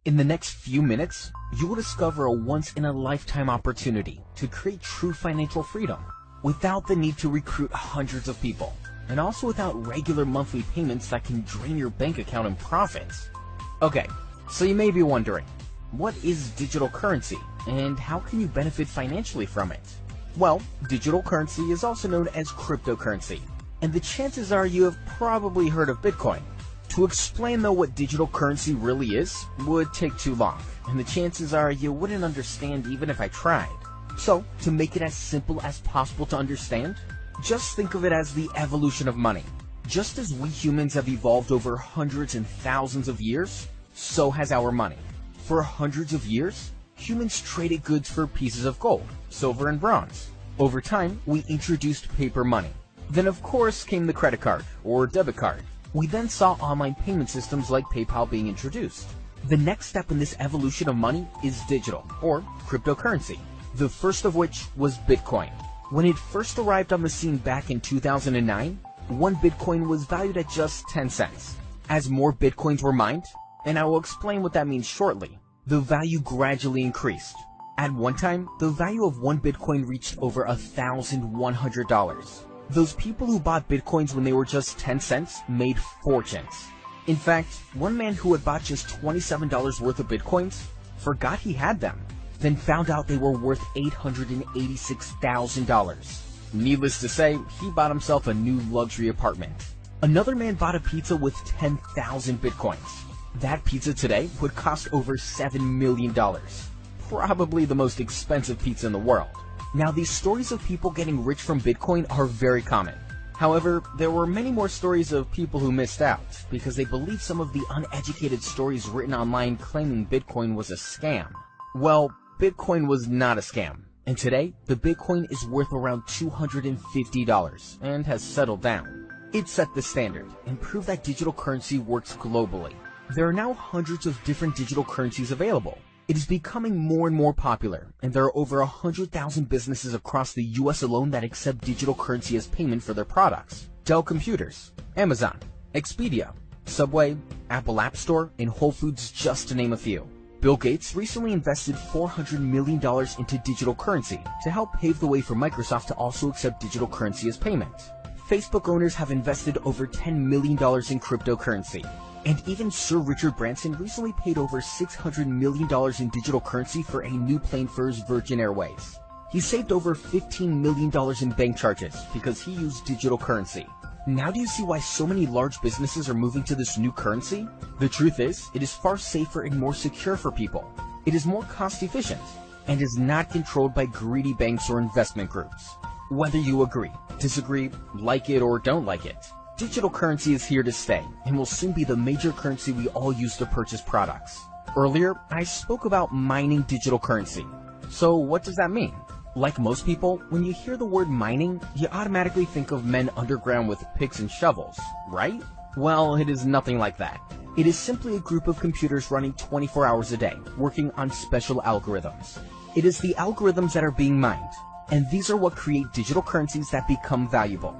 In the next few minutes, you will discover a once-in-a-lifetime opportunity to create true financial freedom without the need to recruit hundreds of people, and also without regular monthly payments that can drain your bank account in profits. Okay, so you may be wondering, what is digital currency, and how can you benefit financially from it? Well, digital currency is also known as cryptocurrency, and the chances are you have probably heard of Bitcoin. To explain though what digital currency really is would take too long, and the chances are you wouldn't understand even if I tried. So, to make it as simple as possible to understand, just think of it as the evolution of money. Just as we humans have evolved over hundreds and thousands of years, so has our money. For hundreds of years, humans traded goods for pieces of gold, silver, and bronze. Over time, we introduced paper money. Then of course came the credit card, or debit card. We then saw online payment systems like PayPal being introduced. The next step in this evolution of money is digital, or cryptocurrency, the first of which was Bitcoin. When it first arrived on the scene back in 2009, one Bitcoin was valued at just 10 cents. As more Bitcoins were mined, and I will explain what that means shortly, the value gradually increased. At one time, the value of one Bitcoin reached over $1,100. Those people who bought Bitcoins when they were just 10 cents made fortunes. In fact, one man who had bought just $27 worth of Bitcoins forgot he had them, then found out they were worth $886,000. Needless to say, he bought himself a new luxury apartment. Another man bought a pizza with 10,000 Bitcoins. That pizza today would cost over $7 million. Probably the most expensive pizza in the world. Now, these stories of people getting rich from Bitcoin are very common. However, there were many more stories of people who missed out because they believed some of the uneducated stories written online claiming Bitcoin was a scam. Well, Bitcoin was not a scam, and today, the Bitcoin is worth around $250 and has settled down. It set the standard and proved that digital currency works globally. There are now hundreds of different digital currencies available. It is becoming more and more popular, and there are over 100,000 businesses across the US alone that accept digital currency as payment for their products. Dell Computers, Amazon, Expedia, Subway, Apple App Store, and Whole Foods, just to name a few. Bill Gates recently invested $400 million into digital currency to help pave the way for Microsoft to also accept digital currency as payment. Facebook owners have invested over $10 million in cryptocurrency. And even Sir Richard Branson recently paid over $600 million in digital currency for a new plane for his Virgin Airways. He saved over $15 million in bank charges because he used digital currency. Now do you see why so many large businesses are moving to this new currency? The truth is, it is far safer and more secure for people. It is more cost efficient, and is not controlled by greedy banks or investment groups. Whether you agree, disagree, like it, or don't like it, digital currency is here to stay and will soon be the major currency we all use to purchase products. Earlier, I spoke about mining digital currency. So what does that mean? Like most people, when you hear the word mining, you automatically think of men underground with picks and shovels, right? Well, it is nothing like that. It is simply a group of computers running 24 hours a day, working on special algorithms. It is the algorithms that are being mined, and these are what create digital currencies that become valuable.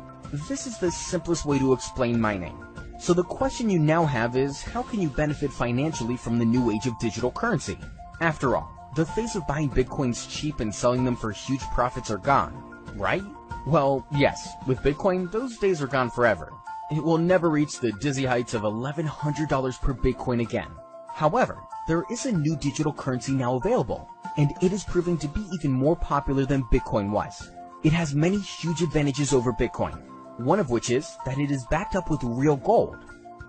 This is the simplest way to explain mining. So the question you now have is, how can you benefit financially from the new age of digital currency? After all, the phase of buying Bitcoins cheap and selling them for huge profits are gone, right? Well, yes, with Bitcoin, those days are gone forever. It will never reach the dizzy heights of $1,100 per Bitcoin again. However, there is a new digital currency now available, and it is proving to be even more popular than Bitcoin was. It has many huge advantages over Bitcoin, one of which is that it is backed up with real gold.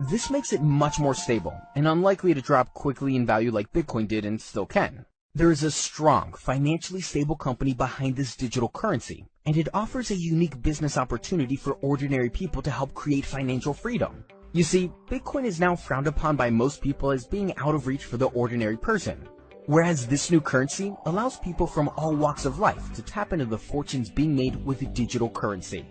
This makes it much more stable and unlikely to drop quickly in value like Bitcoin did and still can. There is a strong, financially stable company behind this digital currency, and it offers a unique business opportunity for ordinary people to help create financial freedom. You see, Bitcoin is now frowned upon by most people as being out of reach for the ordinary person, whereas this new currency allows people from all walks of life to tap into the fortunes being made with digital currency.